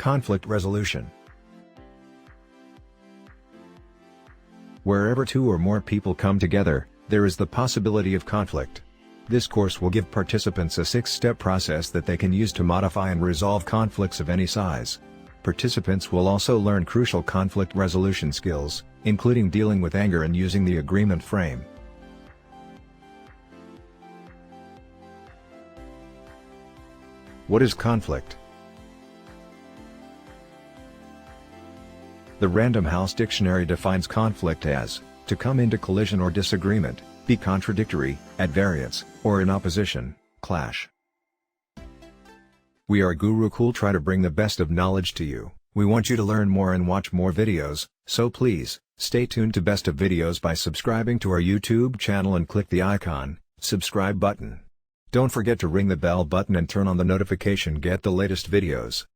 Conflict resolution. Wherever two or more people come together, there is the possibility of conflict. This course will give participants a 6-step process that they can use to modify and resolve conflicts of any size. Participants will also learn crucial conflict resolution skills, including dealing with anger and using the agreement frame. What is conflict? The Random House Dictionary defines conflict as, to come into collision or disagreement, be contradictory, at variance, or in opposition, clash. We are Gurukul, try to bring the best of knowledge to you. We want you to learn more and watch more videos, so please, stay tuned to Best of Videos by subscribing to our YouTube channel and click the icon, subscribe button. Don't forget to ring the bell button and turn on the notification, get the latest videos.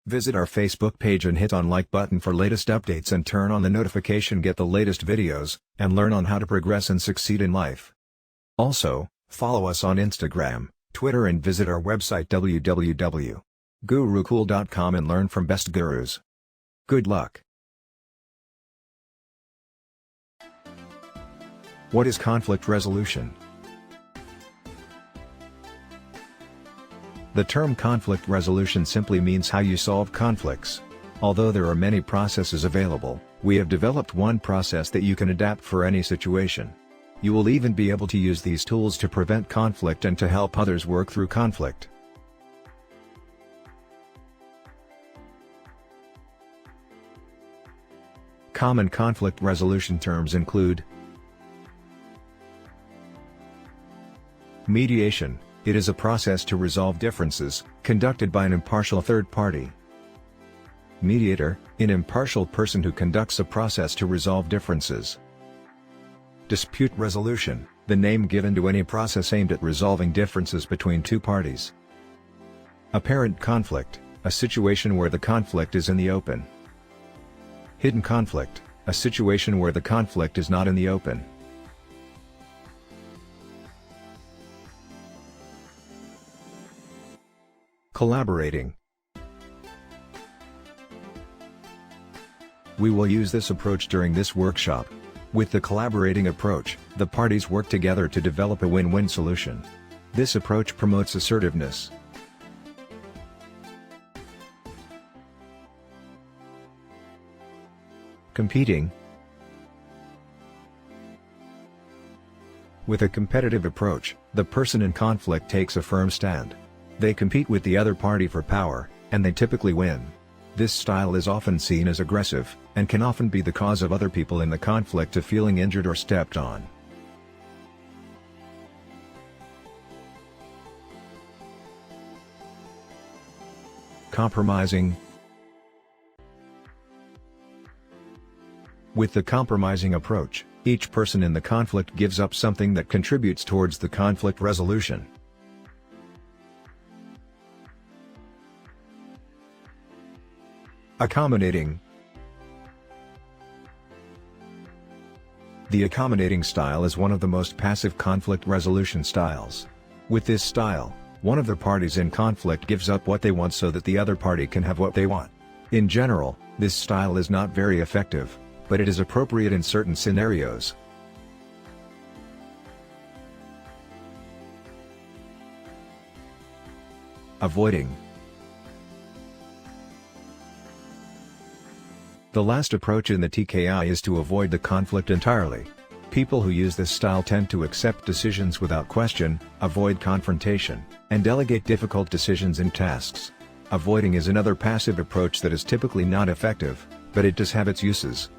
Visit our Facebook page and hit on like button for latest updates and turn on the notification, get the latest videos, and learn on how to progress and succeed in life. Also, follow us on Instagram, Twitter and visit our website www.gurukul.com and learn from best gurus. Good luck. What is conflict resolution? The term conflict resolution simply means how you solve conflicts. Although there are many processes available, we have developed one process that you can adapt for any situation. You will even be able to use these tools to prevent conflict and to help others work through conflict. Common conflict resolution terms include mediation. It is a process to resolve differences, conducted by an impartial third party. Mediator, an impartial person who conducts a process to resolve differences. Dispute resolution, the name given to any process aimed at resolving differences between two parties. Apparent conflict, a situation where the conflict is in the open. Hidden conflict, a situation where the conflict is not in the open. Collaborating. We will use this approach during this workshop. With the collaborating approach, the parties work together to develop a win-win solution. This approach promotes assertiveness. Competing. With a competitive approach, the person in conflict takes a firm stand. They compete with the other party for power, and they typically win. This style is often seen as aggressive, and can often be the cause of other people in the conflict of feeling injured or stepped on. Compromising. With the compromising approach, each person in the conflict gives up something that contributes towards the conflict resolution. Accommodating. The accommodating style is one of the most passive conflict resolution styles. With this style, one of the parties in conflict gives up what they want so that the other party can have what they want. In general, this style is not very effective, but it is appropriate in certain scenarios. Avoiding. The last approach in the TKI is to avoid the conflict entirely. People who use this style tend to accept decisions without question, avoid confrontation, and delegate difficult decisions and tasks. Avoiding is another passive approach that is typically not effective, but it does have its uses.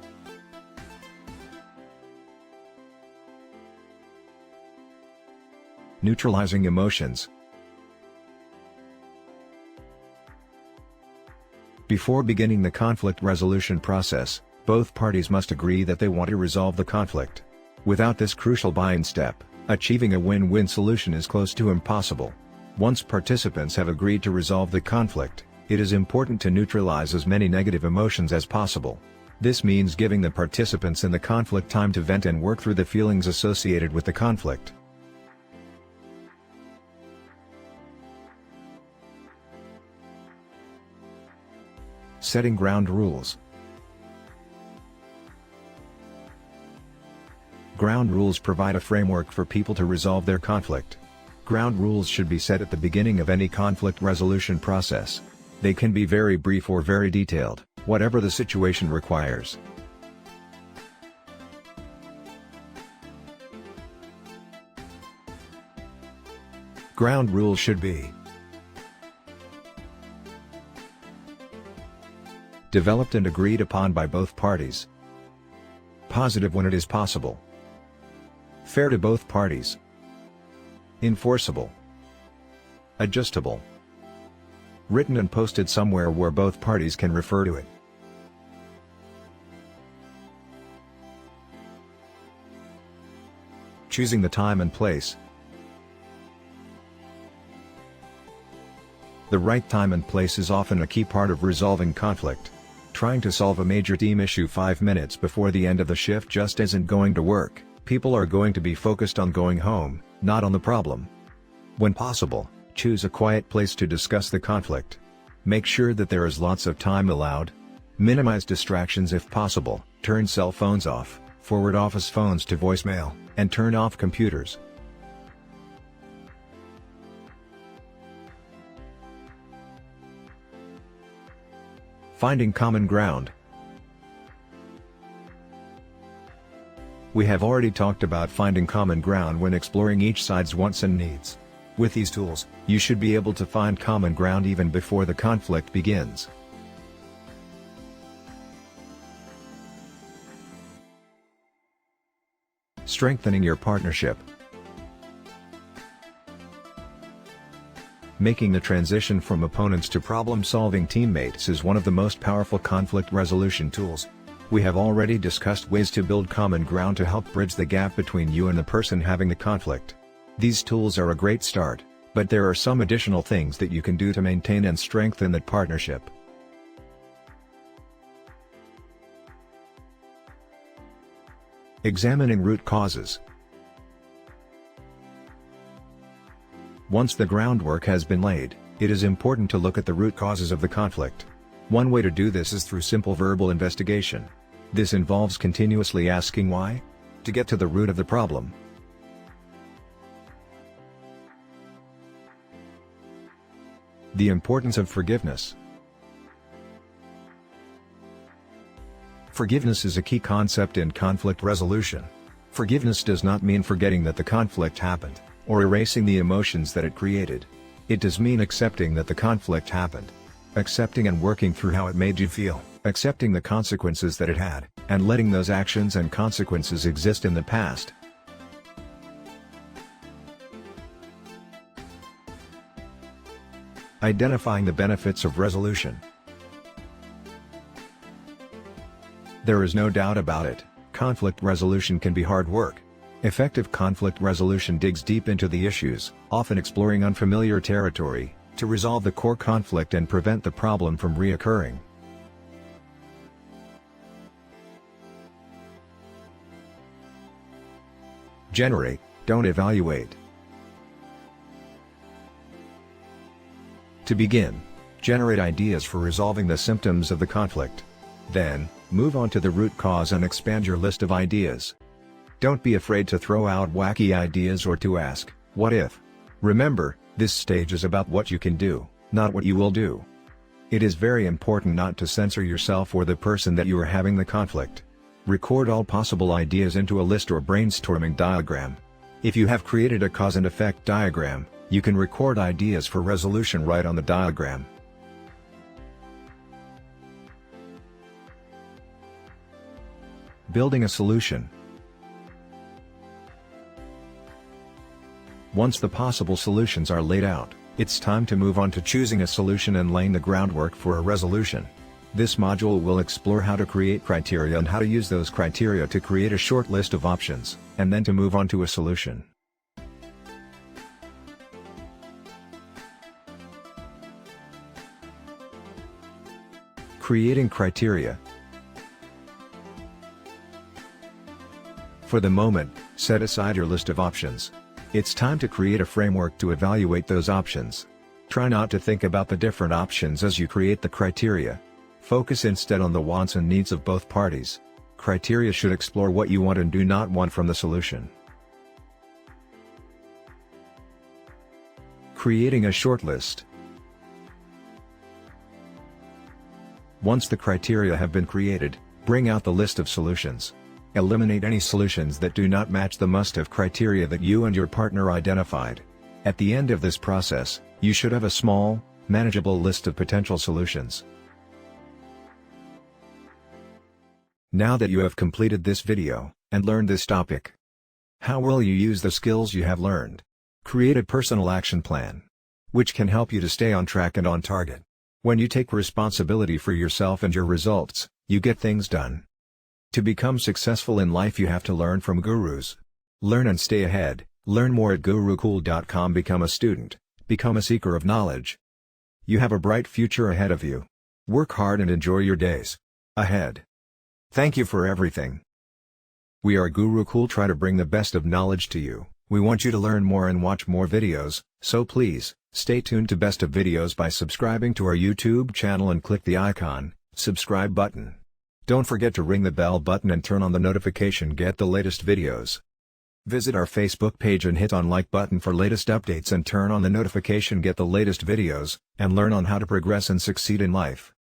Neutralizing emotions. Before beginning the conflict resolution process, both parties must agree that they want to resolve the conflict. Without this crucial buy-in step, achieving a win-win solution is close to impossible. Once participants have agreed to resolve the conflict, it is important to neutralize as many negative emotions as possible. This means giving the participants in the conflict time to vent and work through the feelings associated with the conflict. Setting ground rules. Ground rules provide a framework for people to resolve their conflict. Ground rules should be set at the beginning of any conflict resolution process. They can be very brief or very detailed, whatever the situation requires. Ground rules should be developed and agreed upon by both parties. Positive when it is possible. Fair to both parties. Enforceable. Adjustable. Written and posted somewhere where both parties can refer to it. Choosing the time and place. The right time and place is often a key part of resolving conflict. Trying to solve a major team issue 5 minutes before the end of the shift just isn't going to work. People are going to be focused on going home, not on the problem. When possible, choose a quiet place to discuss the conflict. Make sure that there is lots of time allowed. Minimize distractions if possible, turn cell phones off, forward office phones to voicemail, and turn off computers. Finding common ground. We have already talked about finding common ground when exploring each side's wants and needs. With these tools, you should be able to find common ground even before the conflict begins. Strengthening your partnership. Making the transition from opponents to problem-solving teammates is one of the most powerful conflict resolution tools. We have already discussed ways to build common ground to help bridge the gap between you and the person having the conflict. These tools are a great start, but there are some additional things that you can do to maintain and strengthen that partnership. Examining root causes. Once the groundwork has been laid, it is important to look at the root causes of the conflict. One way to do this is through simple verbal investigation. This involves continuously asking why, to get to the root of the problem. The importance of forgiveness. Forgiveness is a key concept in conflict resolution. Forgiveness does not mean forgetting that the conflict happened, or erasing the emotions that it created. It does mean accepting that the conflict happened. Accepting and working through how it made you feel, accepting the consequences that it had, and letting those actions and consequences exist in the past. Identifying the benefits of resolution. There is no doubt about it, conflict resolution can be hard work. Effective conflict resolution digs deep into the issues, often exploring unfamiliar territory, to resolve the core conflict and prevent the problem from reoccurring. Generate, don't evaluate. To begin, generate ideas for resolving the symptoms of the conflict. Then, move on to the root cause and expand your list of ideas. Don't be afraid to throw out wacky ideas or to ask, what if? Remember, this stage is about what you can do, not what you will do. It is very important not to censor yourself or the person that you are having the conflict. Record all possible ideas into a list or brainstorming diagram. If you have created a cause and effect diagram, you can record ideas for resolution right on the diagram. Building a solution. Once the possible solutions are laid out, it's time to move on to choosing a solution and laying the groundwork for a resolution. This module will explore how to create criteria and how to use those criteria to create a short list of options, and then to move on to a solution. Creating criteria. For the moment, set aside your list of options. It's time to create a framework to evaluate those options. Try not to think about the different options as you create the criteria. Focus instead on the wants and needs of both parties. Criteria should explore what you want and do not want from the solution. Creating a shortlist. Once the criteria have been created, bring out the list of solutions. Eliminate any solutions that do not match the must-have criteria that you and your partner identified. At the end of this process, you should have a small, manageable list of potential solutions. Now that you have completed this video, and learned this topic, how will you use the skills you have learned? Create a personal action plan, which can help you to stay on track and on target. When you take responsibility for yourself and your results, you get things done. To become successful in life, you have to learn from gurus. Learn and stay ahead. Learn more at gurucool.com. Become a student, become a seeker of knowledge. You have a bright future ahead of you. Work hard and enjoy your days ahead. Thank you for everything. We are Gurucool, try to bring the best of knowledge to you. We want you to learn more and watch more videos, so please, stay tuned to Best of Videos by subscribing to our YouTube channel and click the icon, subscribe button. Don't forget to ring the bell button and turn on the notification, get the latest videos. Visit our Facebook page and hit on like button for latest updates and turn on the notification, get the latest videos, and learn on how to progress and succeed in life.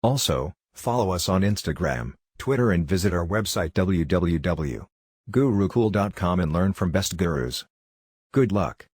Also, follow us on Instagram, Twitter and visit our website www.gurucool.com and learn from best gurus. Good luck.